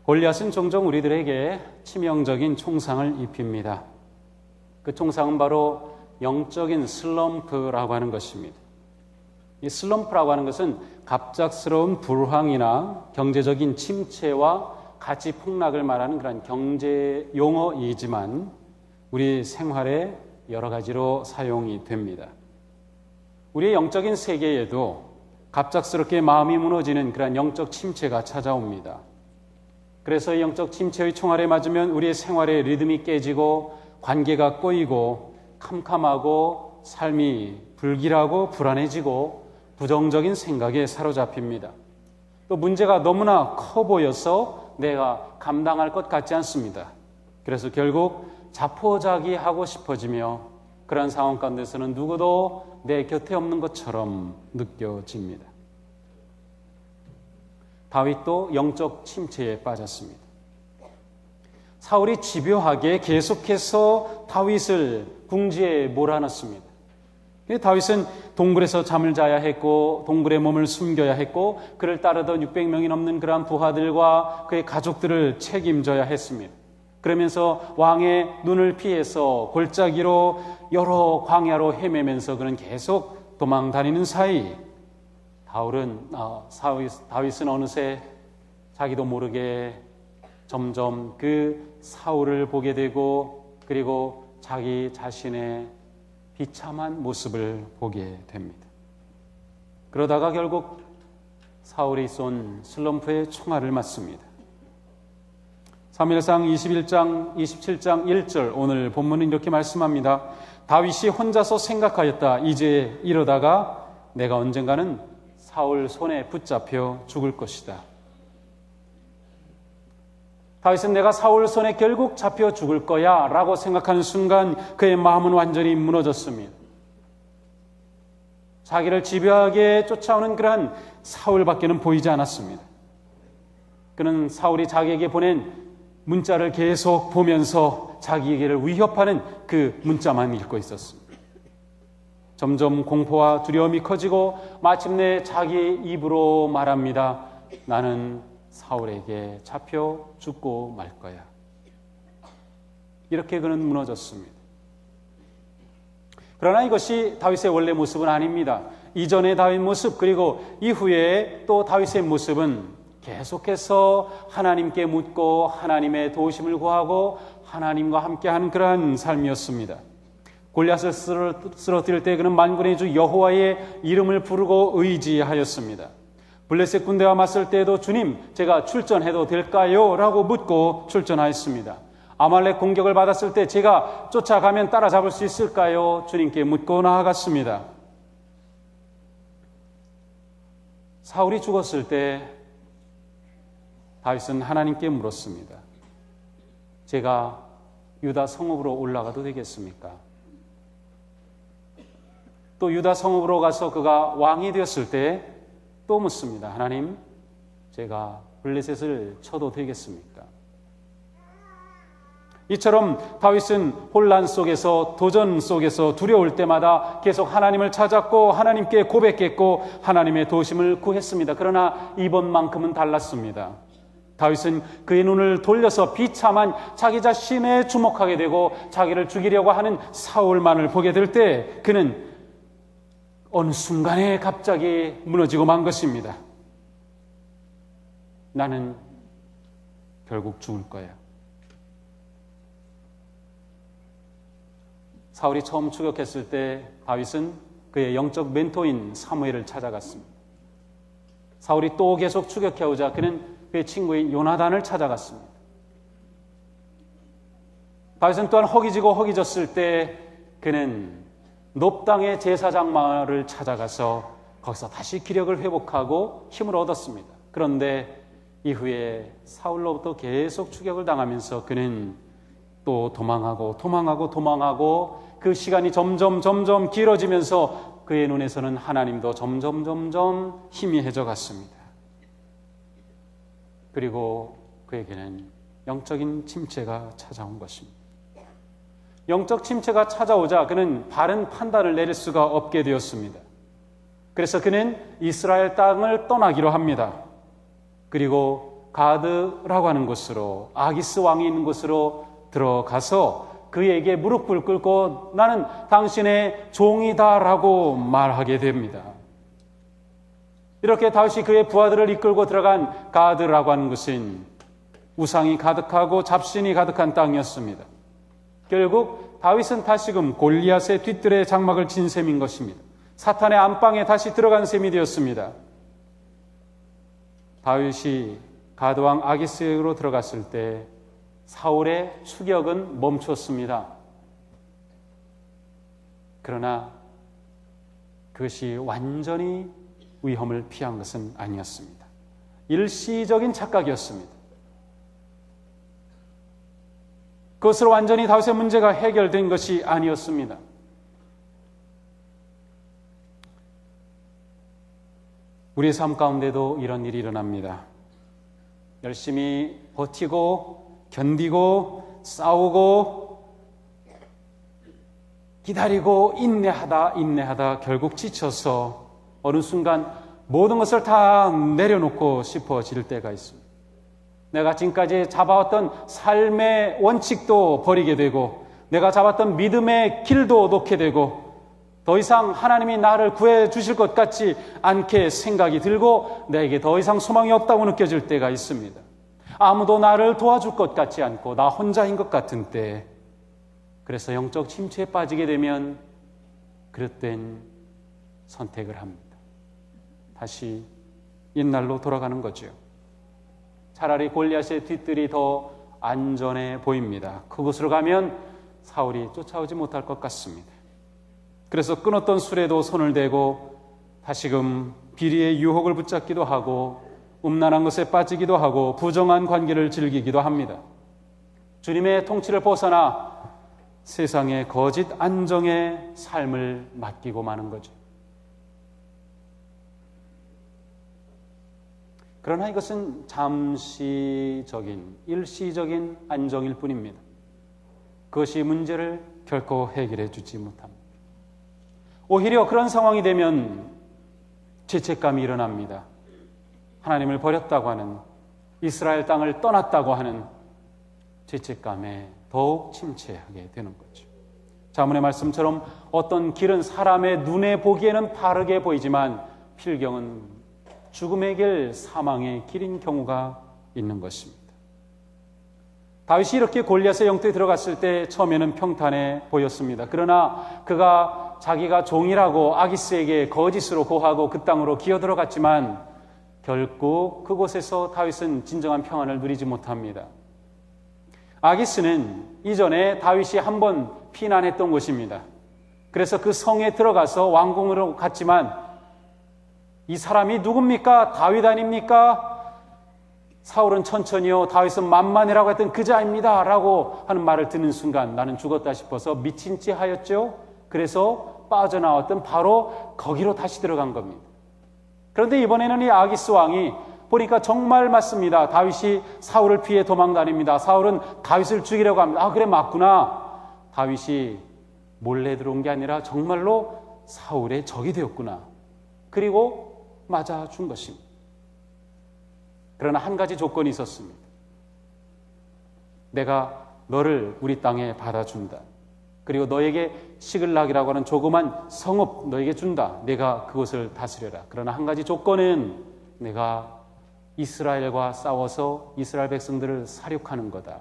골리앗은 종종 우리들에게 치명적인 총상을 입힙니다. 그 총상은 바로 영적인 슬럼프라고 하는 것입니다. 이 슬럼프라고 하는 것은 갑작스러운 불황이나 경제적인 침체와 가치 폭락을 말하는 그런 경제 용어이지만 우리 생활에 여러 가지로 사용이 됩니다. 우리의 영적인 세계에도 갑작스럽게 마음이 무너지는 그런 영적 침체가 찾아옵니다. 그래서 영적 침체의 총알에 맞으면 우리의 생활의 리듬이 깨지고 관계가 꼬이고 캄캄하고 삶이 불길하고 불안해지고 부정적인 생각에 사로잡힙니다. 또 문제가 너무나 커 보여서 내가 감당할 것 같지 않습니다. 그래서 결국 자포자기하고 싶어지며 그런 상황 가운데서는 누구도 내 곁에 없는 것처럼 느껴집니다. 다윗도 영적 침체에 빠졌습니다. 사울이 집요하게 계속해서 다윗을 궁지에 몰아넣습니다. 다윗은 동굴에서 잠을 자야 했고 동굴에 몸을 숨겨야 했고 그를 따르던 600명이 넘는 그러한 부하들과 그의 가족들을 책임져야 했습니다. 그러면서 왕의 눈을 피해서 골짜기로 여러 광야로 헤매면서 그는 계속 도망 다니는 사이 다윗은 어느새 자기도 모르게 점점 그 사울을 보게 되고 그리고 자기 자신의 비참한 모습을 보게 됩니다. 그러다가 결국 사울이 쏜 슬럼프의 총알을 맞습니다. 사무엘상 21장 27장 1절 오늘 본문은 이렇게 말씀합니다. 다윗이 혼자서 생각하였다. 이제 이러다가 내가 언젠가는 사울 손에 붙잡혀 죽을 것이다. 다윗은 내가 사울 손에 결국 잡혀 죽을 거야 라고 생각하는 순간 그의 마음은 완전히 무너졌습니다. 자기를 집요하게 쫓아오는 그러한 사울밖에는 보이지 않았습니다. 그는 사울이 자기에게 보낸 문자를 계속 보면서 자기에게를 위협하는 그 문자만 읽고 있었습니다. 점점 공포와 두려움이 커지고 마침내 자기 입으로 말합니다. 나는 사울에게 잡혀 죽고 말 거야. 이렇게 그는 무너졌습니다. 그러나 이것이 다윗의 원래 모습은 아닙니다. 이전의 다윗 모습 그리고 이후에 또 다윗의 모습은 계속해서 하나님께 묻고 하나님의 도우심을 구하고 하나님과 함께하는 그러한 삶이었습니다. 골리앗을 쓰러뜨릴 때 그는 만군의 주 여호와의 이름을 부르고 의지하였습니다. 블레셋 군대와 맞설 때에도 주님 제가 출전해도 될까요? 라고 묻고 출전하였습니다. 아말렉 공격을 받았을 때 제가 쫓아가면 따라잡을 수 있을까요? 주님께 묻고 나아갔습니다. 사울이 죽었을 때 다윗은 하나님께 물었습니다. 제가 유다 성읍으로 올라가도 되겠습니까? 또 유다 성읍으로 가서 그가 왕이 되었을 때 또 묻습니다. 하나님, 제가 블레셋을 쳐도 되겠습니까? 이처럼 다윗은 혼란 속에서 도전 속에서 두려울 때마다 계속 하나님을 찾았고 하나님께 고백했고 하나님의 도우심을 구했습니다. 그러나 이번만큼은 달랐습니다. 다윗은 그의 눈을 돌려서 비참한 자기 자신에 주목하게 되고 자기를 죽이려고 하는 사울만을 보게 될 때 그는 어느 순간에 갑자기 무너지고 만 것입니다. 나는 결국 죽을 거야. 사울이 처음 추격했을 때 다윗은 그의 영적 멘토인 사무엘을 찾아갔습니다. 사울이 또 계속 추격해오자 그는 그의 친구인 요나단을 찾아갔습니다. 다윗은 또한 허기지고 허기졌을 때 그는 높당의 제사장 마을을 찾아가서 거기서 다시 기력을 회복하고 힘을 얻었습니다. 그런데 이후에 사울로부터 계속 추격을 당하면서 그는 또 도망하고 그 시간이 점점 길어지면서 그의 눈에서는 하나님도 점점 희미해져 갔습니다. 그리고 그에게는 영적인 침체가 찾아온 것입니다. 영적 침체가 찾아오자 그는 바른 판단을 내릴 수가 없게 되었습니다. 그래서 그는 이스라엘 땅을 떠나기로 합니다. 그리고 가드라고 하는 곳으로, 아기스 왕이 있는 곳으로 들어가서 그에게 무릎을 꿇고 나는 당신의 종이다라고 말하게 됩니다. 이렇게 다윗이 그의 부하들을 이끌고 들어간 가드라고 하는 것은 우상이 가득하고 잡신이 가득한 땅이었습니다. 결국 다윗은 다시금 골리앗의 뒤뜰에 장막을 친 셈인 것입니다. 사탄의 안방에 다시 들어간 셈이 되었습니다. 다윗이 가드왕 아기스로 들어갔을 때 사울의 추격은 멈췄습니다. 그러나 그것이 완전히 위험을 피한 것은 아니었습니다. 일시적인 착각이었습니다. 그것으로 완전히 다윗의 문제가 해결된 것이 아니었습니다. 우리의 삶 가운데도 이런 일이 일어납니다. 열심히 버티고 견디고 싸우고 기다리고 인내하다 결국 지쳐서 어느 순간 모든 것을 다 내려놓고 싶어질 때가 있습니다. 내가 지금까지 잡아왔던 삶의 원칙도 버리게 되고 내가 잡았던 믿음의 길도 놓게 되고 더 이상 하나님이 나를 구해 주실 것 같지 않게 생각이 들고 내게 더 이상 소망이 없다고 느껴질 때가 있습니다. 아무도 나를 도와줄 것 같지 않고 나 혼자인 것 같은 때, 그래서 영적 침체에 빠지게 되면 그릇된 선택을 합니다. 다시 옛날로 돌아가는 거죠. 차라리 골리앗의 뒤뜰이 더 안전해 보입니다. 그곳으로 가면 사울이 쫓아오지 못할 것 같습니다. 그래서 끊었던 술에도 손을 대고 다시금 비리의 유혹을 붙잡기도 하고 음란한 것에 빠지기도 하고 부정한 관계를 즐기기도 합니다. 주님의 통치를 벗어나 세상의 거짓 안정의 삶을 맡기고 마는 거죠. 그러나 이것은 잠시적인, 일시적인 안정일 뿐입니다. 그것이 문제를 결코 해결해 주지 못합니다. 오히려 그런 상황이 되면 죄책감이 일어납니다. 하나님을 버렸다고 하는, 이스라엘 땅을 떠났다고 하는 죄책감에 더욱 침체하게 되는 거죠. 자문의 말씀처럼 어떤 길은 사람의 눈에 보기에는 바르게 보이지만 필경은 죽음의 길, 사망의 길인 경우가 있는 것입니다. 다윗이 이렇게 골리앗의 영토에 들어갔을 때 처음에는 평탄해 보였습니다. 그러나 그가 자기가 종이라고 아기스에게 거짓으로 고하고 그 땅으로 기어 들어갔지만 결국 그곳에서 다윗은 진정한 평안을 누리지 못합니다. 아기스는 이전에 다윗이 한번 피난했던 곳입니다. 그래서 그 성에 들어가서 왕궁으로 갔지만 이 사람이 누굽니까? 다윗 아닙니까? 사울은 천천히요, 다윗은 만만이라고 했던 그자입니다 라고 하는 말을 듣는 순간 나는 죽었다 싶어서 미친 체 하였죠. 그래서 빠져나왔던 바로 거기로 다시 들어간 겁니다. 그런데 이번에는 이 아기스 왕이 보니까 정말 맞습니다. 다윗이 사울을 피해 도망다닙니다. 사울은 다윗을 죽이려고 합니다. 아, 그래, 맞구나. 다윗이 몰래 들어온 게 아니라 정말로 사울의 적이 되었구나. 그리고 맞아준 것입니다. 그러나 한 가지 조건이 있었습니다. 내가 너를 우리 땅에 받아준다. 그리고 너에게 시글락이라고 하는 조그만 성읍 너에게 준다. 내가 그곳을 다스려라. 그러나 한 가지 조건은 내가 이스라엘과 싸워서 이스라엘 백성들을 사륙하는 거다.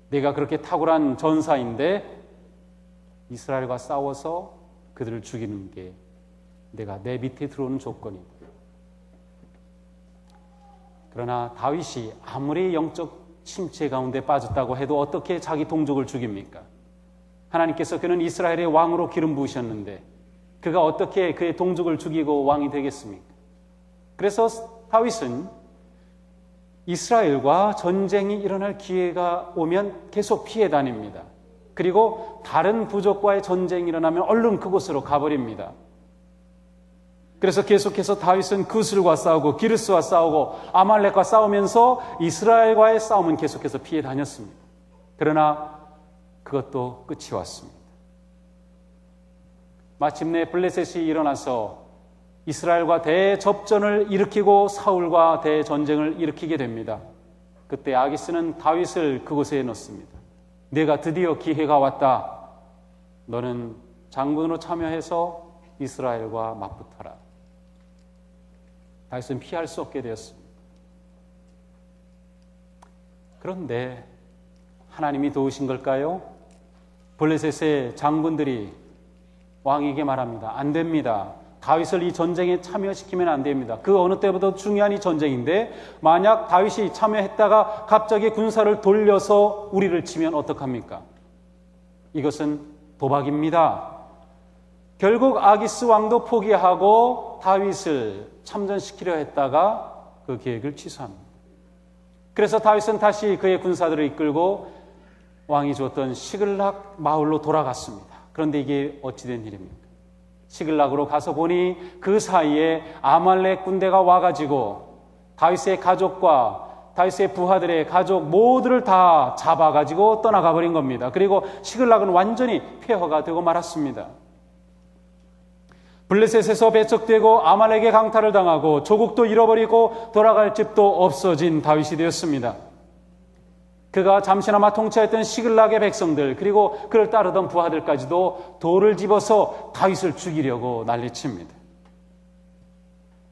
내가 그렇게 탁월한 전사인데 이스라엘과 싸워서 그들을 죽이는 게 내가 내 밑에 들어오는 조건이다. 그러나 다윗이 아무리 영적 침체 가운데 빠졌다고 해도 어떻게 자기 동족을 죽입니까? 하나님께서 그는 이스라엘의 왕으로 기름 부으셨는데 그가 어떻게 그의 동족을 죽이고 왕이 되겠습니까? 그래서 다윗은 이스라엘과 전쟁이 일어날 기회가 오면 계속 피해 다닙니다. 그리고 다른 부족과의 전쟁이 일어나면 얼른 그곳으로 가버립니다. 그래서 계속해서 다윗은 구슬과 싸우고 기르스와 싸우고 아말렉과 싸우면서 이스라엘과의 싸움은 계속해서 피해 다녔습니다. 그러나 그것도 끝이 왔습니다. 마침내 블레셋이 일어나서 이스라엘과 대접전을 일으키고 사울과 대전쟁을 일으키게 됩니다. 그때 아기스는 다윗을 그곳에 넣습니다. 내가 드디어 기회가 왔다. 너는 장군으로 참여해서 이스라엘과 맞붙어라. 다윗은 피할 수 없게 되었습니다. 그런데 하나님이 도우신 걸까요? 블레셋의 장군들이 왕에게 말합니다. 안 됩니다. 다윗을 이 전쟁에 참여시키면 안 됩니다. 그 어느 때보다 중요한 이 전쟁인데 만약 다윗이 참여했다가 갑자기 군사를 돌려서 우리를 치면 어떡합니까? 이것은 도박입니다. 결국 아기스 왕도 포기하고 다윗을 참전시키려 했다가 그 계획을 취소합니다. 그래서 다윗은 다시 그의 군사들을 이끌고 왕이 주었던 시글락 마을로 돌아갔습니다. 그런데 이게 어찌된 일입니까? 시글락으로 가서 보니 그 사이에 아말렉 군대가 와가지고 다윗의 가족과 다윗의 부하들의 가족 모두를 다 잡아가지고 떠나가 버린 겁니다. 그리고 시글락은 완전히 폐허가 되고 말았습니다. 블레셋에서 배척되고 아말렉의 강탈을 당하고 조국도 잃어버리고 돌아갈 집도 없어진 다윗이 되었습니다. 그가 잠시나마 통치했던 시글락의 백성들 그리고 그를 따르던 부하들까지도 돌을 집어서 다윗을 죽이려고 난리칩니다.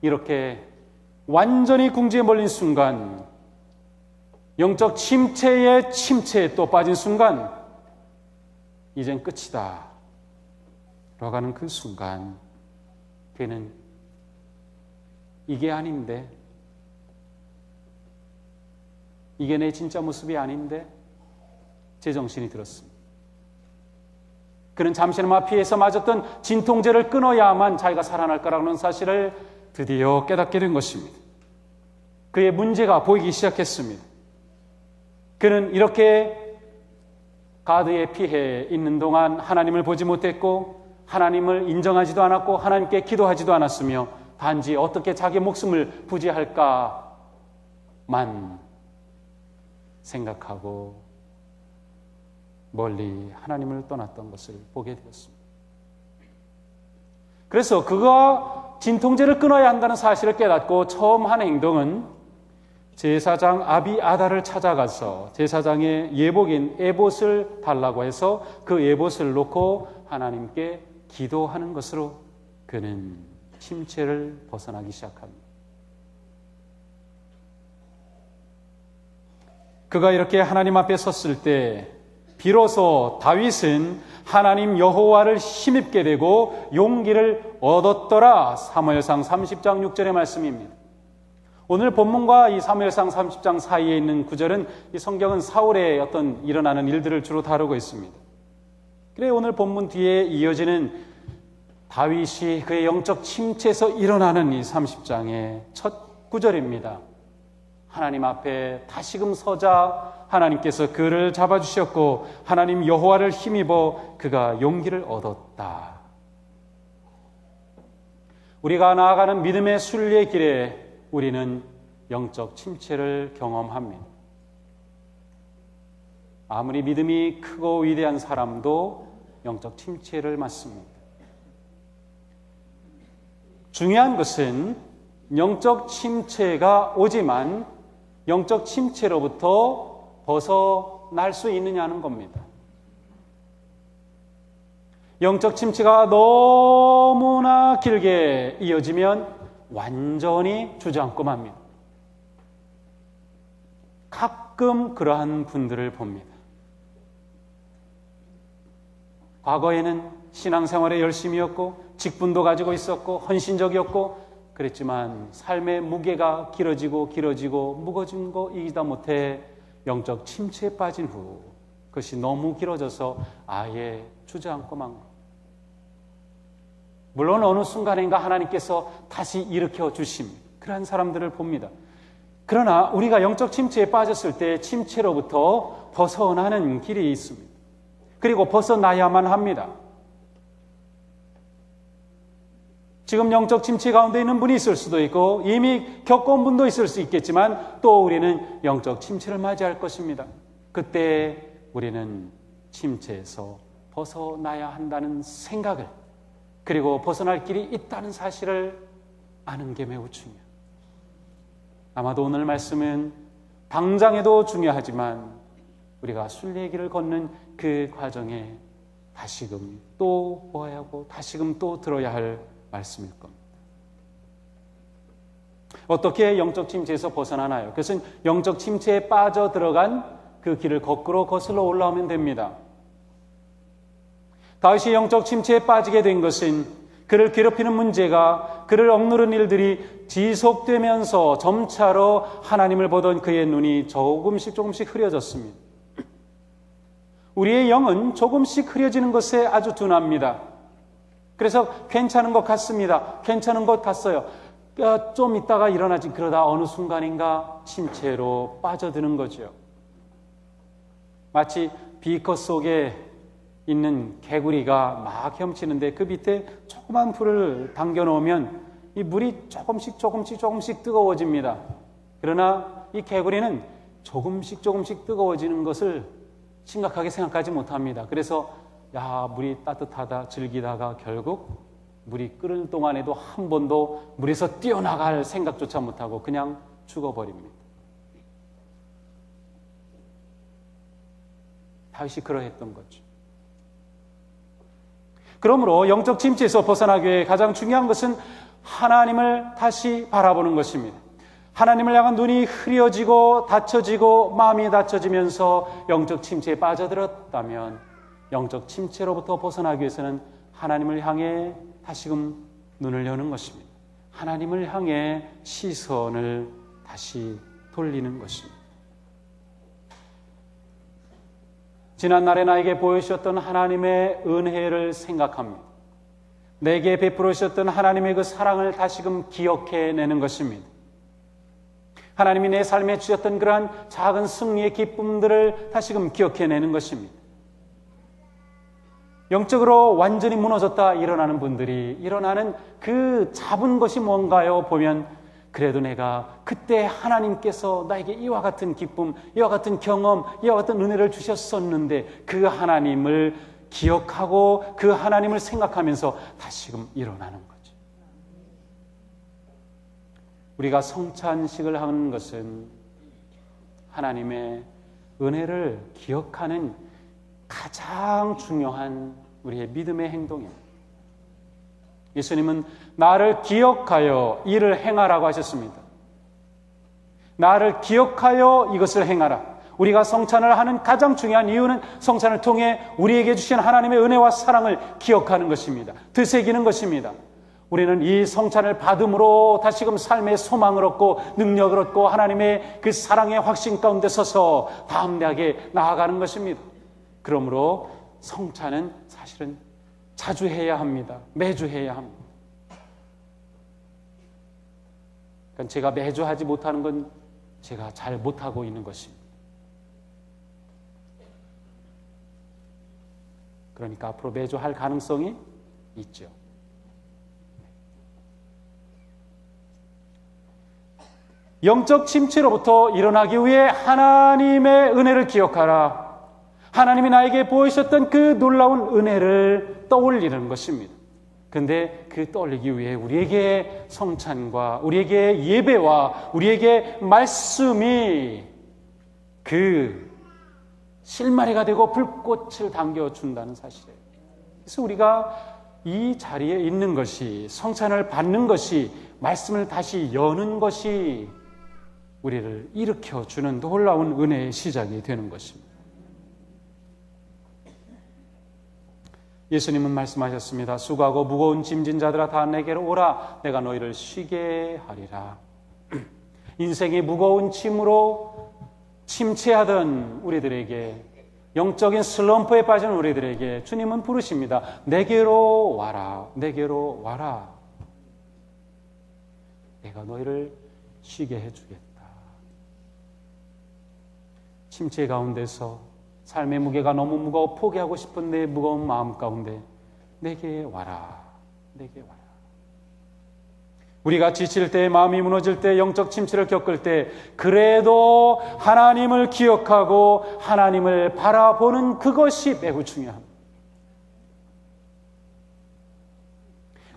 이렇게 완전히 궁지에 몰린 순간, 영적 침체에 침체에 또 빠진 순간 이젠 끝이다 라고 하는 그 순간 그는 이게 아닌데, 이게 내 진짜 모습이 아닌데 제정신이 들었습니다. 그는 잠시나마 피해서 맞았던 진통제를 끊어야만 자기가 살아날 거라는 사실을 드디어 깨닫게 된 것입니다. 그의 문제가 보이기 시작했습니다. 그는 이렇게 가드에 피해 있는 동안 하나님을 보지 못했고 하나님을 인정하지도 않았고 하나님께 기도하지도 않았으며 단지 어떻게 자기 목숨을 부지할까만 생각하고 멀리 하나님을 떠났던 것을 보게 되었습니다. 그래서 그가 진통제를 끊어야 한다는 사실을 깨닫고 처음 한 행동은 제사장 아비아달을 찾아가서 제사장의 예복인 에봇을 달라고 해서 그 에봇을 놓고 하나님께 기도하는 것으로 그는 침체를 벗어나기 시작합니다. 그가 이렇게 하나님 앞에 섰을 때 비로소 다윗은 하나님 여호와를 힘입게 되고 용기를 얻었더라. 사무엘상 30장 6절의 말씀입니다. 오늘 본문과 이 사무엘상 30장 사이에 있는 구절은 이 성경은 사울의 어떤 일어나는 일들을 주로 다루고 있습니다. 그래 오늘 본문 뒤에 이어지는 다윗이 그의 영적 침체에서 일어나는 이 30장의 첫 구절입니다. 하나님 앞에 다시금 서자 하나님께서 그를 잡아주셨고 하나님 여호와를 힘입어 그가 용기를 얻었다. 우리가 나아가는 믿음의 순리의 길에 우리는 영적 침체를 경험합니다. 아무리 믿음이 크고 위대한 사람도 영적 침체를 맞습니다. 중요한 것은 영적 침체가 오지만 영적 침체로부터 벗어날 수 있느냐는 겁니다. 영적 침체가 너무나 길게 이어지면 완전히 주저앉고 맙니다. 가끔 그러한 분들을 봅니다. 과거에는 신앙생활에 열심이었고 직분도 가지고 있었고 헌신적이었고 그랬지만 삶의 무게가 길어지고 무거진 거 이기다 못해 영적 침체에 빠진 후 그것이 너무 길어져서 아예 주저앉고 만 것. 물론 어느 순간인가 하나님께서 다시 일으켜 주십니다. 그러한 사람들을 봅니다. 그러나 우리가 영적 침체에 빠졌을 때 침체로부터 벗어나는 길이 있습니다. 그리고 벗어나야만 합니다. 지금 영적 침체 가운데 있는 분이 있을 수도 있고 이미 겪어온 분도 있을 수 있겠지만 또 우리는 영적 침체를 맞이할 것입니다. 그때 우리는 침체에서 벗어나야 한다는 생각을 그리고 벗어날 길이 있다는 사실을 아는 게 매우 중요해요. 아마도 오늘 말씀은 당장에도 중요하지만 우리가 순례길을 걷는 그 과정에 다시금 또 보아야 하고 다시금 또 들어야 할 말씀일 겁니다. 어떻게 영적 침체에서 벗어나나요? 그것은 영적 침체에 빠져 들어간 그 길을 거꾸로 거슬러 올라오면 됩니다. 다윗이 영적 침체에 빠지게 된 것은 그를 괴롭히는 문제가, 그를 억누른 일들이 지속되면서 점차로 하나님을 보던 그의 눈이 조금씩 흐려졌습니다. 우리의 영은 조금씩 흐려지는 것에 아주 둔합니다. 그래서 괜찮은 것 같습니다. 괜찮은 것 같어요. 좀 있다가 일어나지, 그러다 어느 순간인가 침체로 빠져드는 거죠. 마치 비커 속에 있는 개구리가 막 헤엄치는데 그 밑에 조그만 불을 당겨 놓으면 이 물이 조금씩 뜨거워집니다. 그러나 이 개구리는 조금씩 뜨거워지는 것을 심각하게 생각하지 못합니다. 그래서 물이 따뜻하다 즐기다가 결국 물이 끓을 동안에도 한 번도 물에서 뛰어나갈 생각조차 못하고 그냥 죽어버립니다. 다윗이 그러했던 거죠. 그러므로 영적 침체에서 벗어나기 위해 가장 중요한 것은 하나님을 다시 바라보는 것입니다. 하나님을 향한 눈이 흐려지고 닫혀지고 마음이 닫혀지면서 영적 침체에 빠져들었다면 영적 침체로부터 벗어나기 위해서는 하나님을 향해 다시금 눈을 여는 것입니다. 하나님을 향해 시선을 다시 돌리는 것입니다. 지난날에 나에게 보여주셨던 하나님의 은혜를 생각합니다. 내게 베풀어 주셨던 하나님의 그 사랑을 다시금 기억해내는 것입니다. 하나님이 내 삶에 주셨던 그러한 작은 승리의 기쁨들을 다시금 기억해내는 것입니다. 영적으로 완전히 무너졌다 일어나는 분들이 일어나는 그 잡은 것이 뭔가요? 보면 그래도 내가 그때 하나님께서 나에게 이와 같은 기쁨, 이와 같은 경험, 이와 같은 은혜를 주셨었는데 그 하나님을 기억하고 그 하나님을 생각하면서 다시금 일어나는 거죠. 우리가 성찬식을 하는 것은 하나님의 은혜를 기억하는 가장 중요한 우리의 믿음의 행동입니다. 예수님은 나를 기억하여 이를 행하라고 하셨습니다. 나를 기억하여 이것을 행하라. 우리가 성찬을 하는 가장 중요한 이유는 성찬을 통해 우리에게 주신 하나님의 은혜와 사랑을 기억하는 것입니다. 되새기는 것입니다. 우리는 이 성찬을 받음으로 다시금 삶의 소망을 얻고 능력을 얻고 하나님의 그 사랑의 확신 가운데 서서 담대하게 나아가는 것입니다. 그러므로 성찬은 사실은 자주 해야 합니다. 매주 해야 합니다. 그러니까 제가 매주 하지 못하는 건 제가 잘 못하고 있는 것입니다. 그러니까 앞으로 매주 할 가능성이 있죠. 영적 침체로부터 일어나기 위해 하나님의 은혜를 기억하라. 하나님이 나에게 보이셨던 그 놀라운 은혜를 떠올리는 것입니다. 그런데 그 떠올리기 위해 우리에게 성찬과 우리에게 예배와 우리에게 말씀이 그 실마리가 되고 불꽃을 당겨준다는 사실이에요. 그래서 우리가 이 자리에 있는 것이, 성찬을 받는 것이, 말씀을 다시 여는 것이 우리를 일으켜주는 놀라운 은혜의 시작이 되는 것입니다. 예수님은 말씀하셨습니다. 수고하고 무거운 짐진 자들아 다 내게로 오라. 내가 너희를 쉬게 하리라. 인생의 무거운 짐으로 침체하던 우리들에게, 영적인 슬럼프에 빠진 우리들에게 주님은 부르십니다. 내게로 와라. 내게로 와라. 내가 너희를 쉬게 해주겠다. 침체 가운데서 삶의 무게가 너무 무거워 포기하고 싶은 내 무거운 마음 가운데 내게 와라. 내게 와라. 우리가 지칠 때, 마음이 무너질 때, 영적 침체를 겪을 때 그래도 하나님을 기억하고 하나님을 바라보는 그것이 매우 중요합니다.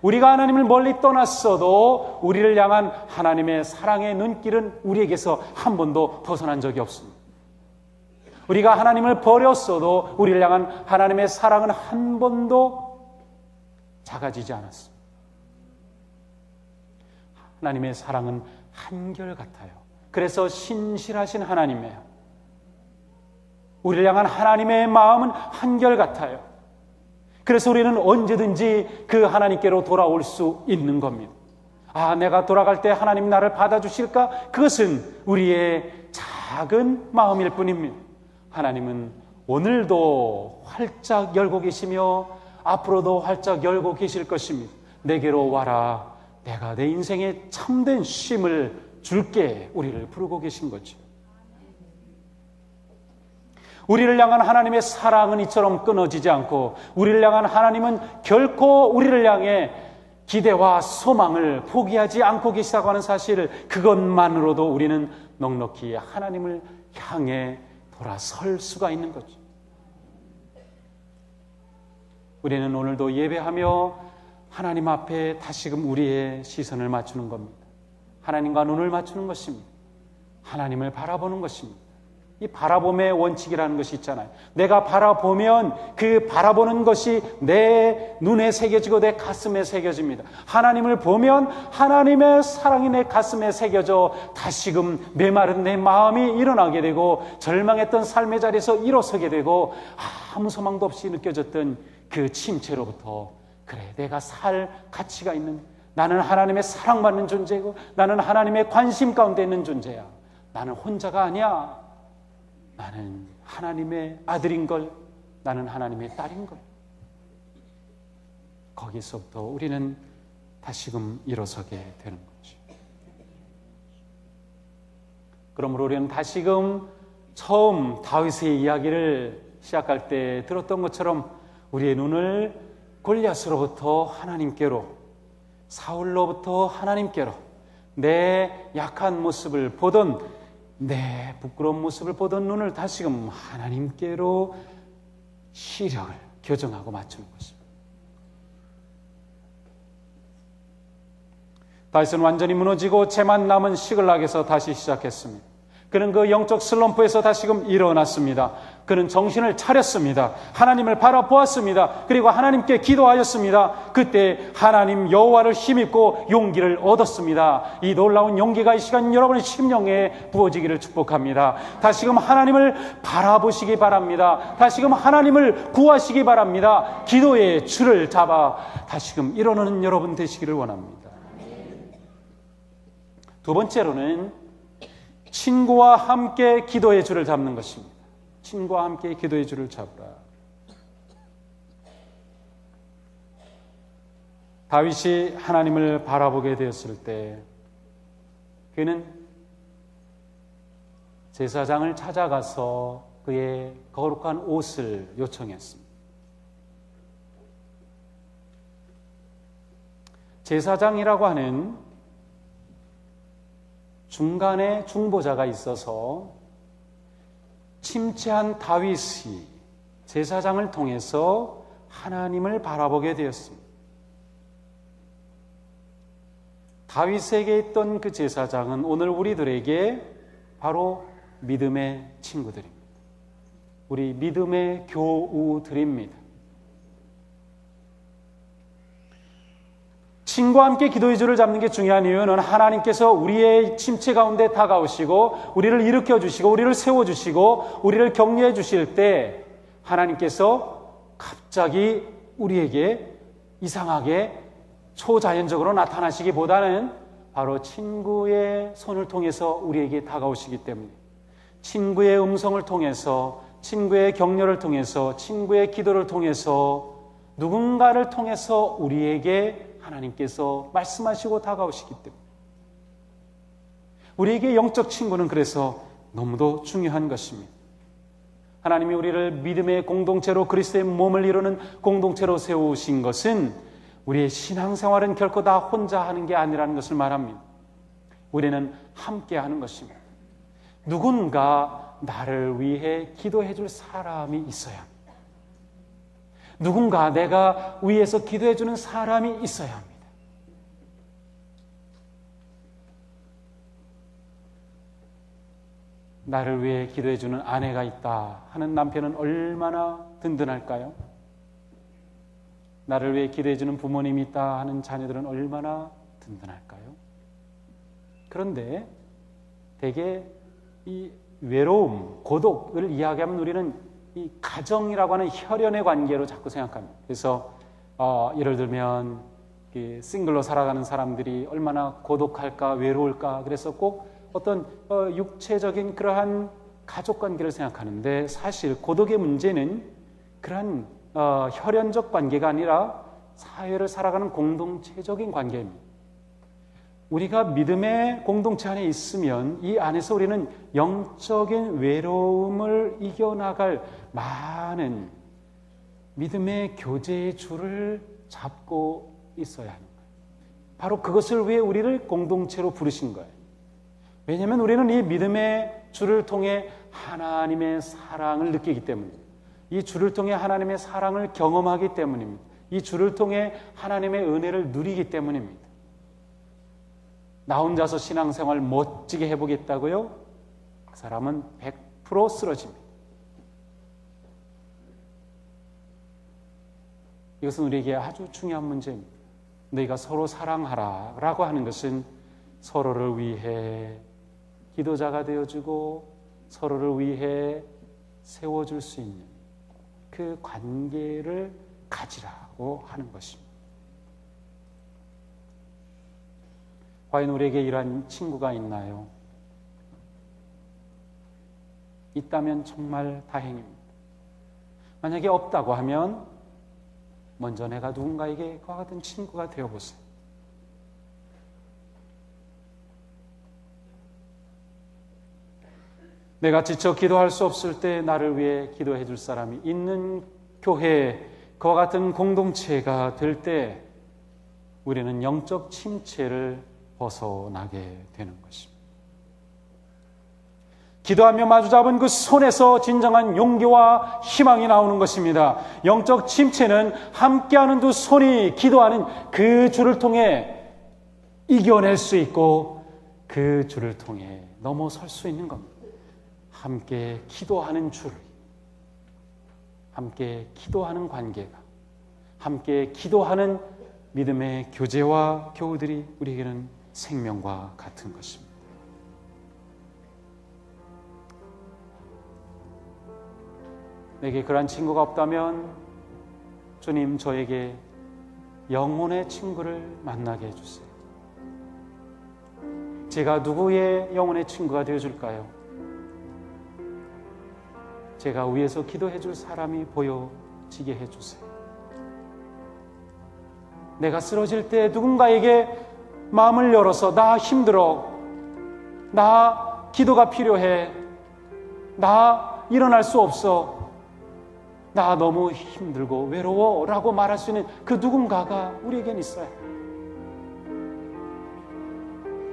우리가 하나님을 멀리 떠났어도 우리를 향한 하나님의 사랑의 눈길은 우리에게서 한 번도 벗어난 적이 없습니다. 우리가 하나님을 버렸어도 우리를 향한 하나님의 사랑은 한 번도 작아지지 않았습니다. 하나님의 사랑은 한결같아요. 그래서 신실하신 하나님이에요. 우리를 향한 하나님의 마음은 한결같아요. 그래서 우리는 언제든지 그 하나님께로 돌아올 수 있는 겁니다. 내가 돌아갈 때 하나님 나를 받아주실까? 그것은 우리의 작은 마음일 뿐입니다. 하나님은 오늘도 활짝 열고 계시며 앞으로도 활짝 열고 계실 것입니다. 내게로 와라. 내가 내 인생에 참된 쉼을 줄게. 우리를 부르고 계신 거죠. 우리를 향한 하나님의 사랑은 이처럼 끊어지지 않고 우리를 향한 하나님은 결코 우리를 향해 기대와 소망을 포기하지 않고 계시다고 하는 사실을 그것만으로도 우리는 넉넉히 하나님을 향해 돌아설 수가 있는 거죠. 우리는 오늘도 예배하며 하나님 앞에 다시금 우리의 시선을 맞추는 겁니다. 하나님과 눈을 맞추는 것입니다. 하나님을 바라보는 것입니다. 이 바라봄의 원칙이라는 것이 있잖아요. 내가 바라보면 그 바라보는 것이 내 눈에 새겨지고 내 가슴에 새겨집니다. 하나님을 보면 하나님의 사랑이 내 가슴에 새겨져 다시금 메마른 내 마음이 일어나게 되고 절망했던 삶의 자리에서 일어서게 되고 아무 소망도 없이 느껴졌던 그 침체로부터 그래, 내가 살 가치가 있는, 나는 하나님의 사랑받는 존재고 나는 하나님의 관심 가운데 있는 존재야. 나는 혼자가 아니야. 나는 하나님의 아들인걸. 나는 하나님의 딸인걸. 거기서부터 우리는 다시금 일어서게 되는 거죠. 그러므로 우리는 다시금 처음 다윗의 이야기를 시작할 때 들었던 것처럼 우리의 눈을 골리앗으로부터 하나님께로, 사울로부터 하나님께로, 내 약한 모습을 보던, 내 부끄러운 모습을 보던 눈을 다시금 하나님께로 시력을 교정하고 맞추는 것입니다. 다윗은 완전히 무너지고 채만 남은 시글락에서 다시 시작했습니다. 그는 그 영적 슬럼프에서 다시금 일어났습니다. 그는 정신을 차렸습니다. 하나님을 바라보았습니다. 그리고 하나님께 기도하였습니다. 그때 하나님 여호와를 힘입고 용기를 얻었습니다. 이 놀라운 용기가 이 시간 여러분의 심령에 부어지기를 축복합니다. 다시금 하나님을 바라보시기 바랍니다. 다시금 하나님을 구하시기 바랍니다. 기도의 줄을 잡아 다시금 일어나는 여러분 되시기를 원합니다. 두 번째로는 친구와 함께 기도의 줄을 잡는 것입니다. 친구와 함께 기도의 줄을 잡으라. 다윗이 하나님을 바라보게 되었을 때 그는 제사장을 찾아가서 그의 거룩한 옷을 요청했습니다. 제사장이라고 하는 중간에 중보자가 있어서 침체한 다윗이 제사장을 통해서 하나님을 바라보게 되었습니다. 다윗에게 있던 그 제사장은 오늘 우리들에게 바로 믿음의 친구들입니다. 우리 믿음의 교우들입니다. 친구와 함께 기도의 줄을 잡는 게 중요한 이유는 하나님께서 우리의 침체 가운데 다가오시고 우리를 일으켜 주시고 우리를 세워 주시고 우리를 격려해 주실 때 하나님께서 갑자기 우리에게 이상하게 초자연적으로 나타나시기보다는 바로 친구의 손을 통해서 우리에게 다가오시기 때문에 친구의 음성을 통해서, 친구의 격려를 통해서, 친구의 기도를 통해서, 누군가를 통해서 우리에게 하나님께서 말씀하시고 다가오시기 때문에 우리에게 영적 친구는 그래서 너무도 중요한 것입니다. 하나님이 우리를 믿음의 공동체로, 그리스도의 몸을 이루는 공동체로 세우신 것은 우리의 신앙생활은 결코 다 혼자 하는 게 아니라는 것을 말합니다. 우리는 함께 하는 것입니다. 누군가 나를 위해 기도해 줄 사람이 있어야 합니다. 누군가 내가 위해서 기도해 주는 사람이 있어야 합니다. 나를 위해 기도해주는 아내가 있다 하는 남편은 얼마나 든든할까요? 나를 위해 기도해주는 부모님이 있다 하는 자녀들은 얼마나 든든할까요? 그런데 대개 이 외로움, 고독을 이야기하면 우리는 이 가정이라고 하는 혈연의 관계로 자꾸 생각합니다. 그래서 예를 들면 싱글로 살아가는 사람들이 얼마나 고독할까, 외로울까, 그래서 꼭 어떤 육체적인 그러한 가족 관계를 생각하는데, 사실 고독의 문제는 그러한 혈연적 관계가 아니라 사회를 살아가는 공동체적인 관계입니다. 우리가 믿음의 공동체 안에 있으면 이 안에서 우리는 영적인 외로움을 이겨나갈 많은 믿음의 교제의 줄을 잡고 있어야 하는 거예요. 바로 그것을 위해 우리를 공동체로 부르신 거예요. 왜냐하면 우리는 이 믿음의 줄을 통해 하나님의 사랑을 느끼기 때문입니다. 이 줄을 통해 하나님의 사랑을 경험하기 때문입니다. 이 줄을 통해 하나님의 은혜를 누리기 때문입니다. 나 혼자서 신앙생활 멋지게 해보겠다고요? 그 사람은 100% 쓰러집니다. 이것은 우리에게 아주 중요한 문제입니다. 너희가 서로 사랑하라 라고 하는 것은 서로를 위해 기도자가 되어주고 서로를 위해 세워줄 수 있는 그 관계를 가지라고 하는 것입니다. 과연 우리에게 이러한 친구가 있나요? 있다면 정말 다행입니다. 만약에 없다고 하면 먼저 내가 누군가에게 그와 같은 친구가 되어보세요. 내가 지쳐 기도할 수 없을 때 나를 위해 기도해 줄 사람이 있는 교회, 그와 같은 공동체가 될 때 우리는 영적 침체를 벗어나게 되는 것입니다. 기도하며 마주잡은 그 손에서 진정한 용기와 희망이 나오는 것입니다. 영적 침체는 함께하는 두 손이 기도하는 그 줄을 통해 이겨낼 수 있고 그 줄을 통해 넘어설 수 있는 겁니다. 함께 기도하는 줄, 함께 기도하는 관계가, 함께 기도하는 믿음의 교제와 교우들이 우리에게는 생명과 같은 것입니다. 내게 그러한 친구가 없다면 주님, 저에게 영혼의 친구를 만나게 해주세요. 제가 누구의 영혼의 친구가 되어줄까요? 제가 위에서 기도해 줄 사람이 보여지게 해주세요. 내가 쓰러질 때 누군가에게 마음을 열어서 나 힘들어, 나 기도가 필요해, 나 일어날 수 없어, 나 너무 힘들고 외로워 라고 말할 수 있는 그 누군가가 우리에겐 있어요.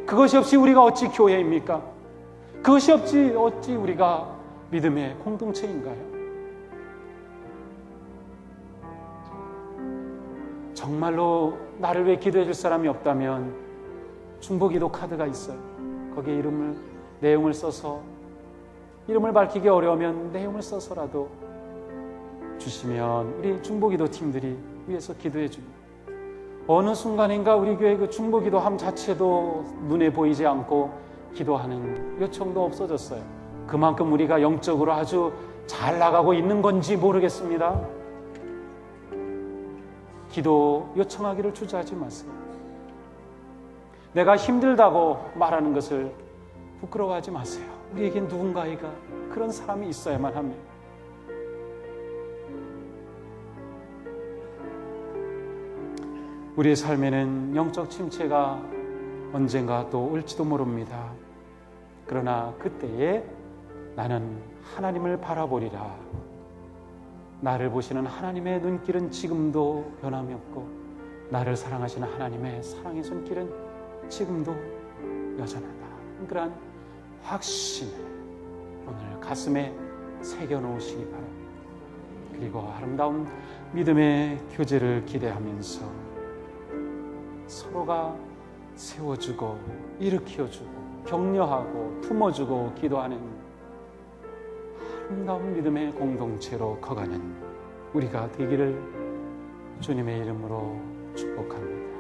그것이 없이 우리가 어찌 교회입니까? 그것이 없이 어찌 우리가 믿음의 공동체인가요? 정말로 나를 위해 기도해 줄 사람이 없다면 중보기도 카드가 있어요. 거기에 내용을 써서, 이름을 밝히기 어려우면 내용을 써서라도 주시면 우리 중보기도 팀들이 위해서 기도해 줍니다. 어느 순간인가 우리 교회 그 중보기도 함 자체도 눈에 보이지 않고 기도하는 요청도 없어졌어요. 그만큼 우리가 영적으로 아주 잘 나가고 있는 건지 모르겠습니다. 기도 요청하기를 주저하지 마세요. 내가 힘들다고 말하는 것을 부끄러워하지 마세요. 우리에겐 누군가가 그런 사람이 있어야만 합니다. 우리의 삶에는 영적 침체가 언젠가 또 올지도 모릅니다. 그러나 그때에 나는 하나님을 바라보리라. 나를 보시는 하나님의 눈길은 지금도 변함이 없고 나를 사랑하시는 하나님의 사랑의 손길은 지금도 여전하다. 그러한 확신을 오늘 가슴에 새겨놓으시기 바랍니다. 그리고 아름다운 믿음의 교제를 기대하면서 서로가 세워주고 일으켜주고 격려하고 품어주고 기도하는 아름다운 믿음의 공동체로 커가는 우리가 되기를 주님의 이름으로 축복합니다.